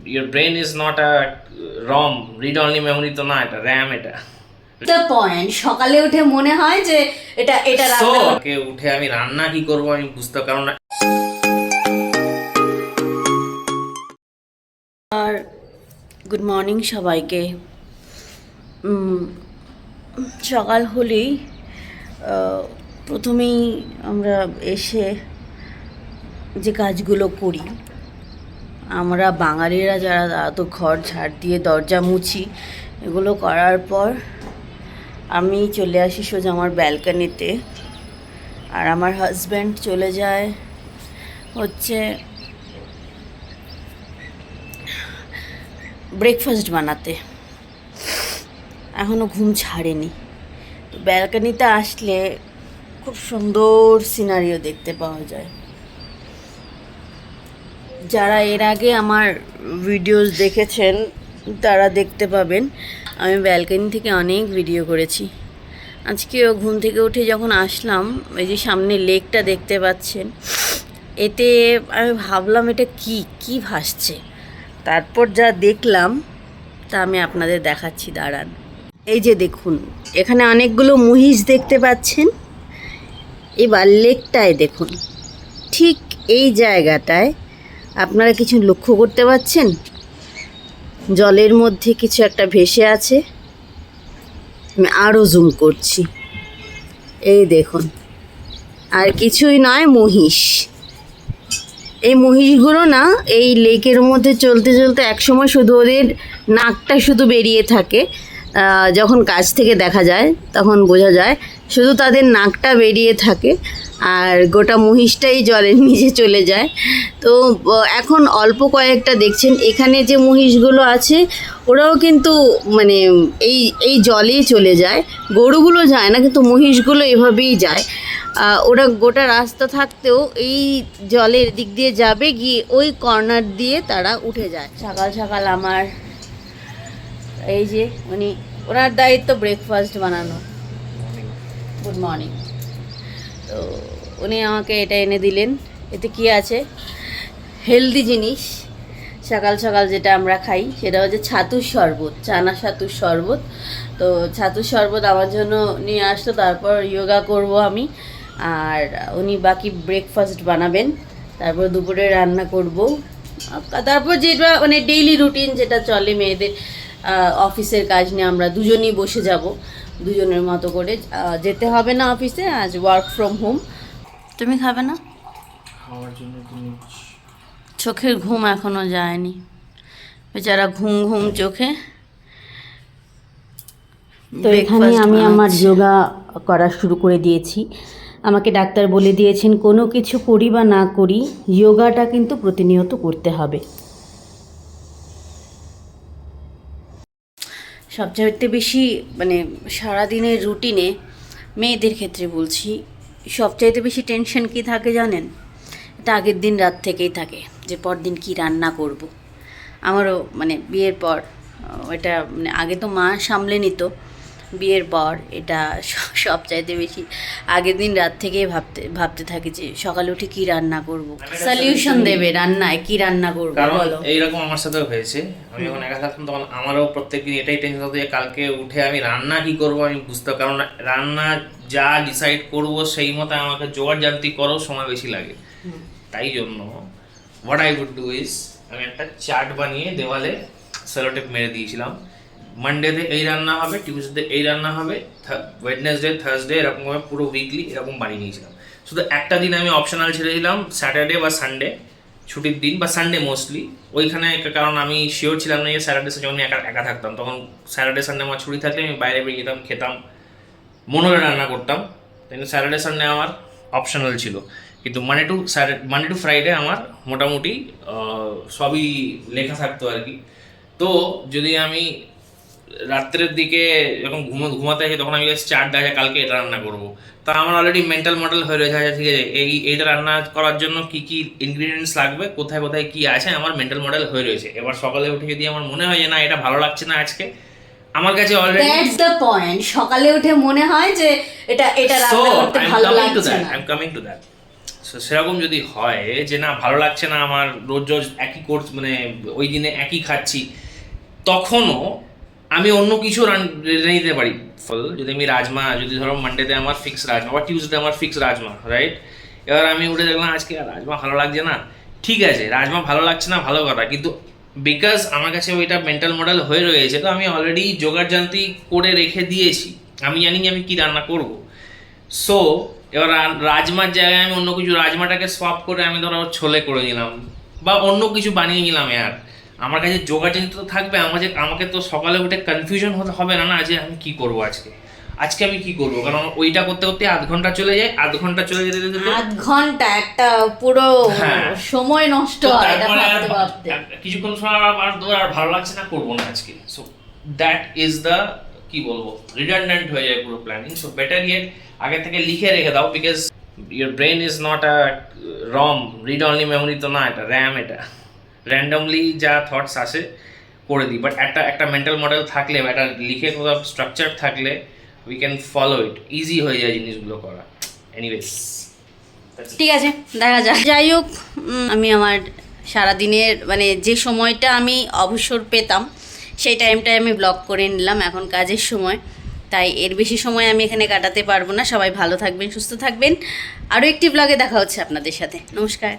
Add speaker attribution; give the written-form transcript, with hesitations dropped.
Speaker 1: Your brain is not a ROM, read only memory তো না, এটা RAM এটা।
Speaker 2: দ্য পয়েন্ট, সকালে উঠে মনে হয় যে এটা এটা
Speaker 1: So,
Speaker 2: রান্না
Speaker 1: কে উঠে আমি রান্না কি করব আমি বুঝতে কারণ না।
Speaker 2: আর গুড মর্নিং সবাইকে। সকাল হলেই প্রথমেই আমরা এসে যে কাজগুলো করি, আমরা বাঙালিরা যারা তারা তো ঘর ঝাড় দিয়ে দরজা মুছি, এগুলো করার পর আমি চলে আসি সোজা আমার ব্যালকনিতে। আর আমার হাজব্যান্ড চলে যায় হচ্ছে ব্রেকফাস্ট বানাতে, এখনও ঘুম ছাড়েনি। তো ব্যালকনিতে আসলে খুব সুন্দর সিনারিও দেখতে পাওয়া যায়। যারা এর আগে আমার ভিডিওস দেখেছেন তারা দেখতে পাবেন আমি ব্যালকনি থেকে অনেক ভিডিও করেছি। আজকেও ঘুম থেকে উঠে যখন আসলাম, এই যে সামনে লেকটা দেখতে পাচ্ছেন, এতে আমি ভাবলাম এটা কি ভাসছে। তারপর যা দেখলাম তা আমি আপনাদের দেখাচ্ছি, দাঁড়ান। এই যে দেখুন, এখানে অনেকগুলো মহিষ দেখতে পাচ্ছেন। এবার লেকটায় দেখুন, ঠিক এই জায়গাটায় আপনারা কিছু লক্ষ্য করতে পারছেন? জলের মধ্যে কিছু একটা ভেসে আছে। আমি আরও জুম করছি, এই দেখুন, আর কিছুই নয়, মহিষ। এই মহিষগুলো না এই লেকের মধ্যে চলতে চলতে একসময় শুধু ওদের নাকটা শুধু বেরিয়ে থাকে, যখন কাছ থেকে দেখা যায় তখন বোঝা যায় শুধু তাদের নাকটা বেরিয়ে থাকে, আর গোটা মহিষটাই জলের নিচে চলে যায়। তো এখন অল্প কয়েকটা দেখছেন, এখানে যে মহিষগুলো আছে ওরাও কিন্তু মানে এই জলেই চলে যায়। গরুগুলো যায় না, কিন্তু মহিষগুলো এভাবেই যায়। ওরা গোটা রাস্তা থাকতেও এই জলের দিক দিয়ে যাবে, গিয়ে ওই কর্নার দিয়ে তারা উঠে যায়। সকাল সকাল আমার এই যে ওনার দায়িত্ব ব্রেকফাস্ট বানানো। Good morning. তো উনি আমাকে এটা এনে দিলেন। এতে কি আছে? হেলদি জিনিস। সকাল সকাল যেটা আমরা খাই সেটা হচ্ছে ছাতুর শরবত, চানা ছাতুর শরবত। তো ছাতুর শরবত আমার জন্য নিয়ে আসতো, তারপর যোগা করব আমি, আর উনি বাকি ব্রেকফাস্ট বানাবেন, তারপর দুপুরে রান্না করব, তারপর যেটা ডেইলি রুটিন যেটা চলে মেয়েদের, অফিসের কাজ নিয়ে আমরা দুজনেই বসে যাব, দুজনের মতো করে। যেতে হবে না অফিসে, আজ ওয়ার্ক ফ্রম হোম। তুমি খাবে না?
Speaker 1: খাওয়ার জন্য তুমি
Speaker 2: চোখের ঘুম এখনো যায়নি, বেচারা ঘুম ঘুম চোখে। তো এখানে আমি আমার যোগা করা শুরু করে দিয়েছি। আমাকে ডাক্তার বলে দিয়েছেন কোনো কিছু করি বা না করি, যোগাটা কিন্তু প্রতিনিয়ত করতে হবে। সবচাইতে বেশি সারাদিনের রুটিনে, মেয়েদের ক্ষেত্রে বলছি, সবচাইতে বেশি টেনশন কি থাকে জানেন? এটা আগের দিন রাত থেকেই থাকে, যে পরদিন কি রান্না করব। আমারও বিয়ের পর এটা আগে তো মা সামলে নিত, বিয়ের পর এটা সবচাইতে বেশি আগের দিন রাত থেকেই ভাবতে থাকি যে সকালে উঠে কি রান্না করব। সলিউশন দেবে রান্নায়, কি রান্না করব বলো।
Speaker 1: এইরকম আমার সাথেও হয়েছে। আমি যখন একা থাকতাম তখন আমারও প্রত্যেকদিন এটাই টেনশন হতো যে কালকে উঠে আমি রান্না কি করব আমি বুঝতে, কারণ রান্না যা ডিসাইড করব সেই মতো আমাকে জোগাড় জানতি করো সময় বেশি লাগে। তাই জন্য what I would do is, আমি একটা চার্ট বানিয়ে দেওয়ালে সেলোটেপ মেরে দিয়েছিলাম। মানডেতে এই রান্না হবে, টিউসডে এই রান্না হবে, ওয়েডনেসডে থার্সডে এরকমভাবে পুরো উইকলি এরকম বানিয়ে নিয়েছিলাম। শুধু একটা দিন আমি অপশনাল ছেড়ে দিলাম, স্যাটারডে বা সানডে, ছুটির দিন বা সানডে মোস্টলি। ওইখানে কারণ আমি শিওর ছিলাম না যে স্যাটারডে যখন একা থাকতাম, তখন স্যাটারডে সানডে আমার ছুটি থাকলে আমি বাইরে বেরিয়ে যেতাম, খেতাম, মনে হলে রান্না করতাম। কিন্তু স্যাটারডে সানডে আমার অপশনাল ছিল। কিন্তু মানডে টু ফ্রাইডে আমার মোটামুটি সবই লেখা থাকতো আর কি। তো যদি আমি রাত্রের দিকে যখন ঘুমাতে আসি তখন আমি চার্ট দেখা কালকে এটা রান্না করবো, তা আমার অলরেডি মেন্টাল মডেল হয়ে রয়েছে। আচ্ছা ঠিক আছে, এইটা রান্না করার জন্য কি কি ইনগ্রিডিয়েন্টস লাগবে, কোথায় কোথায় কি আছে, আমার মেন্টাল মডেল হয়ে রয়েছে। এবার সকালে উঠে যদি আমার মনে হয় যে না এটা ভালো লাগছে না আজকে, আমার কাছে অলরেডি
Speaker 2: দ্যাটস দ্য পয়েন্ট, সকালে উঠে মনে হয় যে এটা রান্না করতে ভালো লাগছে না।
Speaker 1: I am coming to that. সেরকম যদি হয় যে না ভালো লাগছে না আমার, রোজ রোজ একই কোর্স মানে ওই দিনে একই খাচ্ছি, তখনও আমি অন্য কিছু রেঁধে নিতে পারি। যদি আমি রাজমা, যদি ধরো মানডেতে আমার ফিক্স রাজমা বা টিউসডে আমার ফিক্স রাজমা, রাইট? এবার আমি উঠে দেখলাম আজকে আর রাজমা ভালো লাগছে না, ঠিক আছে রাজমা ভালো লাগছে না, ভালো কথা, কিন্তু বিকজ আমার কাছে ওইটা মেন্টাল মডেল হয়ে রয়েছে, তো আমি অলরেডি জোগাড় জান্তি করে রেখে দিয়েছি, আমি জানি আমি কি রান্না করব। সো এবার রাজমার জায়গায় আমি অন্য কিছু, রাজমাটাকে সোয়াপ করে আমি ধরো ছোলে করে নিলাম বা অন্য কিছু বানিয়ে নিলাম। আমার কাছে জোগাড় জান্তি তো থাকবে, আমাকে তো সকালে উঠে কনফিউশন হতে হবে না না যে আমি কি করব আজকে আমি কি করবো, কারণ ওইটা করতে করতে আধ ঘন্টা চলে যায়, আধ ঘন্টা চলে যেতে যেতে
Speaker 2: আধ ঘন্টা একটা পুরো
Speaker 1: হ্যাঁ।
Speaker 2: সময় নষ্ট
Speaker 1: তো
Speaker 2: হয় এটা
Speaker 1: তারপরে আর
Speaker 2: ভাবতে ভাবতে।
Speaker 1: কিছুক্ষণ সময় আর ভালো লাগছে না, করবো না আজকে। সো দ্যাট ইজ দ্য কি বলবো, রিডান্ডেন্ট হয়ে যায় পুরো প্ল্যানিং। সো বেটার ইয়েট আগে থেকে লিখে রেখে দাও, because your brain is not a ROM, read only memory তো না, এটা র্যাম, এটা র্যান্ডমলি যা থটস আসে করে দিই। বাট একটা মেন্টাল মডেল থাকলে বা একটা লিখে কোথাও স্ট্রাকচার থাকলে we can follow it, easy হয়ে যায় জিনিসগুলো করা। এনিওয়েজ
Speaker 2: ঠিক আছে, দেখা যাক। যাই হোক, আমি আমার সারাদিনের মানে যে সময়টা আমি অবসর পেতাম সেই টাইমটায় আমি ব্লগ করে নিলাম, এখন কাজের সময়, তাই এর বেশি সময় আমি এখানে কাটাতে পারবো না। সবাই ভালো থাকবেন, সুস্থ থাকবেন। আরও একটি ব্লগে দেখা হচ্ছে আপনাদের সাথে। নমস্কার।